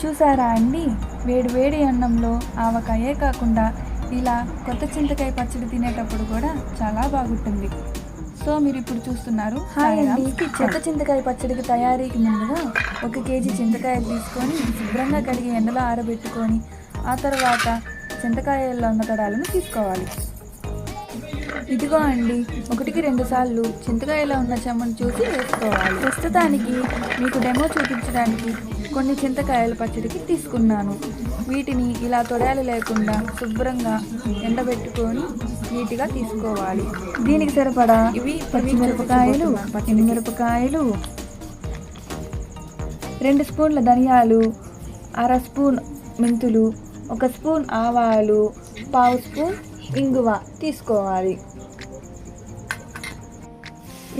చూసారా అండి, వేడి వేడి అన్నంలో ఆవకాయే కాకుండా ఇలా కొత్త చింతకాయ పచ్చడి తినేటప్పుడు కూడా చాలా బాగుంటుంది. సో మీరు ఇప్పుడు చూస్తున్నారు హాయ్ అండి. కొత్త చింతకాయ పచ్చడికి తయారీకి ముందుగా 1 కేజీ చింతకాయలు తీసుకొని శుభ్రంగా కడిగి ఎండలో ఆరబెట్టుకొని ఆ తర్వాత చింతకాయల్లో ఉన్న తడాలను తీసుకోవాలి. ఇదిగో అండి, 1కి 2 సార్లు చింతకాయలో ఉన్న చెమ్మను చూసి వేసుకోవాలి. ప్రస్తుతానికి మీకు డెమో చూపించడానికి కొన్ని చింతకాయల పచ్చడికి తీసుకున్నాను. వీటిని ఇలా తొడాలు లేకుండా శుభ్రంగా ఎండబెట్టుకొని నీట్గా తీసుకోవాలి. దీనికి సరిపడా ఇవి పచ్చిమిరపకాయలు, ఎండుమిరపకాయలు, 2 స్పూన్ల ధనియాలు, 1/2 స్పూన్ మెంతులు, 1 స్పూన్ ఆవాలు, 1/2 స్పూన్ ఇంగువ తీసుకోవాలి.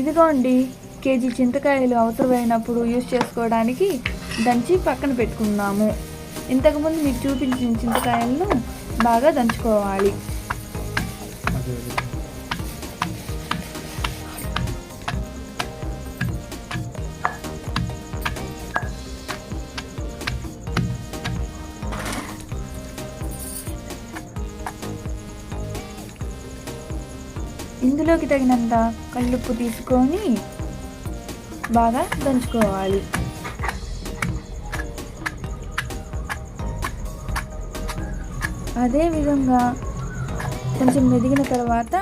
ఇదిగోండి, కేజీ చింతకాయలు అవసరమైనప్పుడు యూజ్ చేసుకోవడానికి దంచి పక్కన పెట్టుకున్నాము. ఇంతకుముందు మీకు చూపించిన చింతకాయలను బాగా దంచుకోవాలి. ఇందులోకి తగినంత కల్లుప్పు తీసుకొని బాగా దంచుకోవాలి. అదేవిధంగా కొంచెం మెదిగిన తర్వాత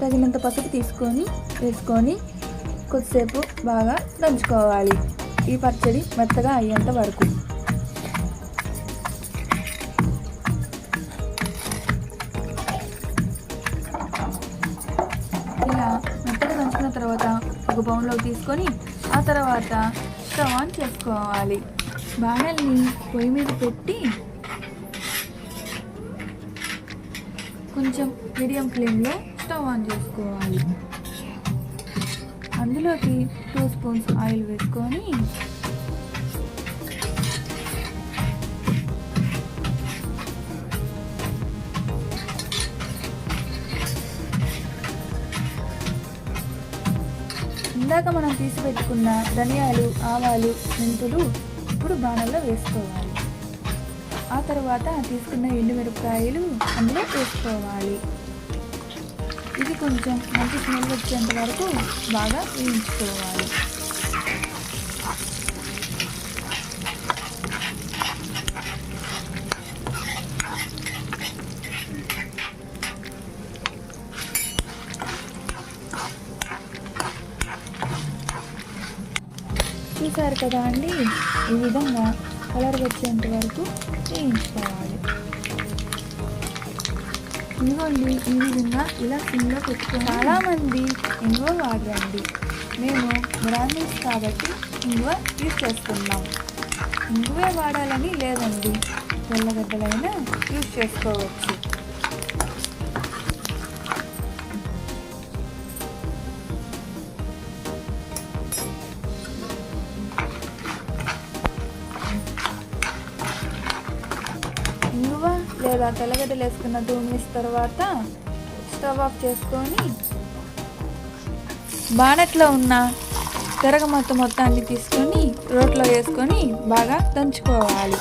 తగినంత పసుపు వేసుకొని కొద్దిసేపు బాగా దంచుకోవాలి. ఈ పచ్చడి మెత్తగా అయ్యేంత వరకు. ఇలా మెత్తగా దంచుకున్న తర్వాత ఒక బౌన్లోకి తీసుకొని ఆ తర్వాత స్టవ్ ఆన్ చేసుకోవాలి. బాణల్ని పొయ్యి మీద పెట్టి కొంచెం మీడియం ఫ్లేమ్లో స్టవ్ ఆన్ చేసుకోవాలి. అందులోకి 2 స్పూన్స్ ఆయిల్ వేసుకొని ఇందాక మనం తీసి పెట్టుకున్న ధనియాలు, ఆవాలు, మెంతులు ఇప్పుడు బాణల్లో వేసుకోవాలి. ఆ తర్వాత తీసుకున్న ఎండుమిరపకాయలు అందులో వేసుకోవాలి. ఇది కొంచెం మంచి స్మెల్ వచ్చేంత వరకు బాగా వేయించుకోవాలి. చూసారు కదా అండి, ఈ విధంగా కలర్ వచ్చేంత వరకు వేయించుకోవాలి. ఇదిగోండి, ఈ విధంగా ఇలా సిమ్లో పెట్టుకొని చాలామంది ఇంగువ వాడరండి. మేము బ్రాహ్మిన్స్ కాబట్టి ఇంగువ యూజ్ చేస్తున్నాం. ఇంగువే వాడాలని లేదండి, తెల్లగడ్డలైనా యూజ్ చేసుకోవచ్చు. ఇంగువ లేదా తెల్లగడ్డలు వేసుకున్న 2 మినిట్స్ తర్వాత స్టవ్ ఆఫ్ చేసుకొని బాణట్లో ఉన్న తిరగమత్త మొత్తాన్ని తీసుకొని రోట్లో వేసుకొని బాగా దంచుకోవాలి.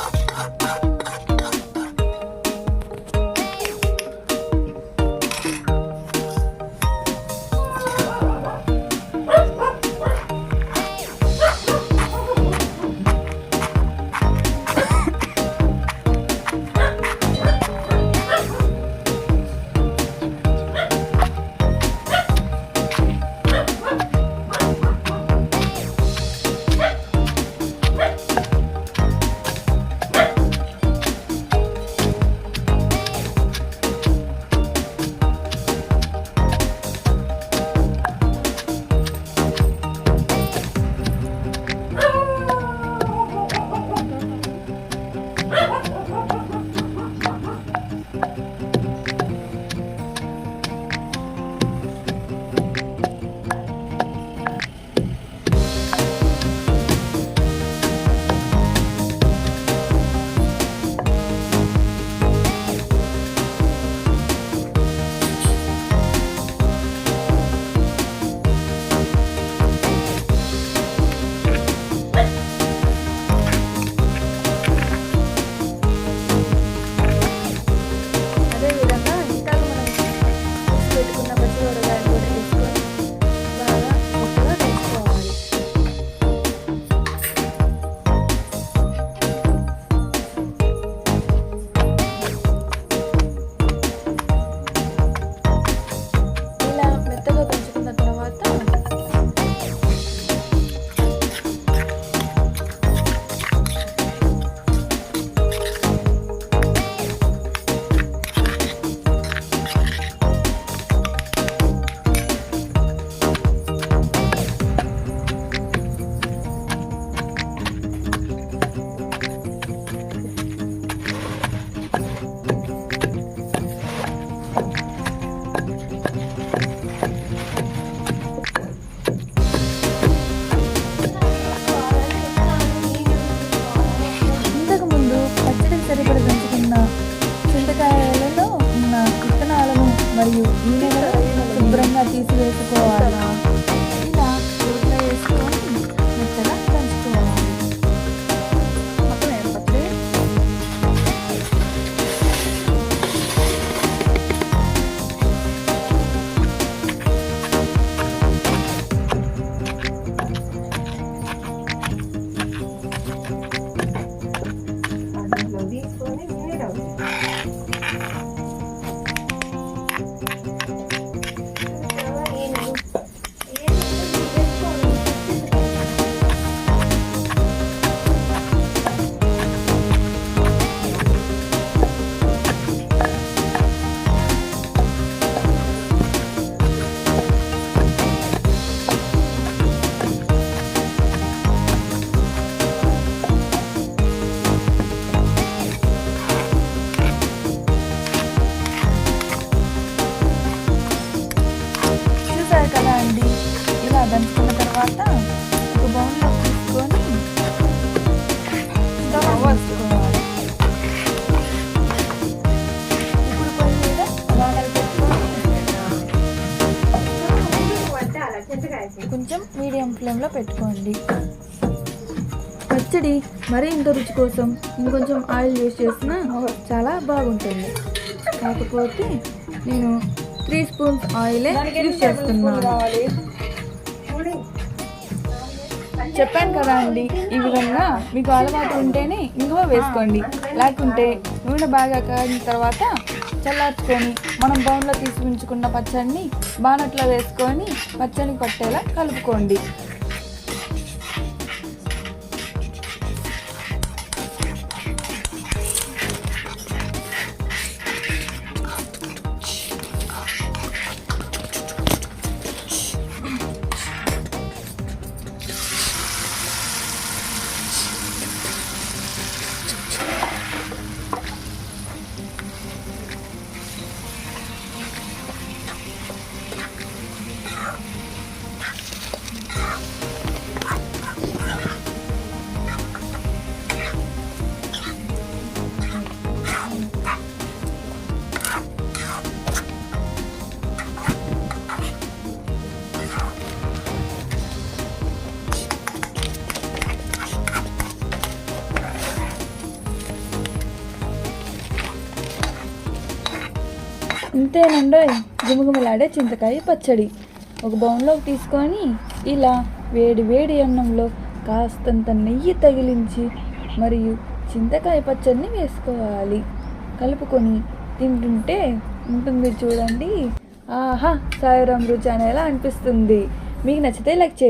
మరియు ఈ నెలలో శుభ్రంగా తీసి వేసుకోవాలి. ఇలా రోట్లో వేసుకొని మెత్తగా దంచుకోవాలి. మొత్తం పచ్చడి చూసారు కదా అండి. ఇలా దంచుకున్న తర్వాత ఒక బౌల్లో తీసుకొని స్టవ్ వేసుకోవాలి. ఇప్పుడు పొయ్యి మీద బాణలు పెట్టుకొని కొంచెం మీడియం ఫ్లేమ్లో పెట్టుకోండి. పచ్చడి మరీ ఇంత రుచి కోసం ఇంకొంచెం ఆయిల్ యూస్ చేసినా చాలా బాగుంటుంది. కాకపోతే నేను 3 స్పూన్స్ ఆయిలే యూస్ చేస్తున్నాను. చెప్పాను కదా అండి, ఈ విధంగా మీకు అలవాటు ఉంటేనే ఇంగువ వేసుకోండి. లేకుంటే నూనె బాగా కాగిన తర్వాత చల్లార్చుకొని మనం బౌన్లో తీసి ఉంచుకున్న పచ్చడిని బాణట్లో వేసుకొని పచ్చడిని పట్టేలా కలుపుకోండి. ఇంతేనండి గుమగుమలాడే చింతకాయ పచ్చడి. ఒక బౌన్లోకి తీసుకొని ఇలా వేడి వేడి అన్నంలో కాస్తంత నెయ్యి తగిలించి మరియు చింతకాయ పచ్చడిని వేసుకోవాలి. కలుపుకొని తింటుంటే ఉంటుంది చూడండి. ఆహా, సాయిరాం రుచి అనేలా అనిపిస్తుంది. మీకు నచ్చితే లైక్ చేయండి.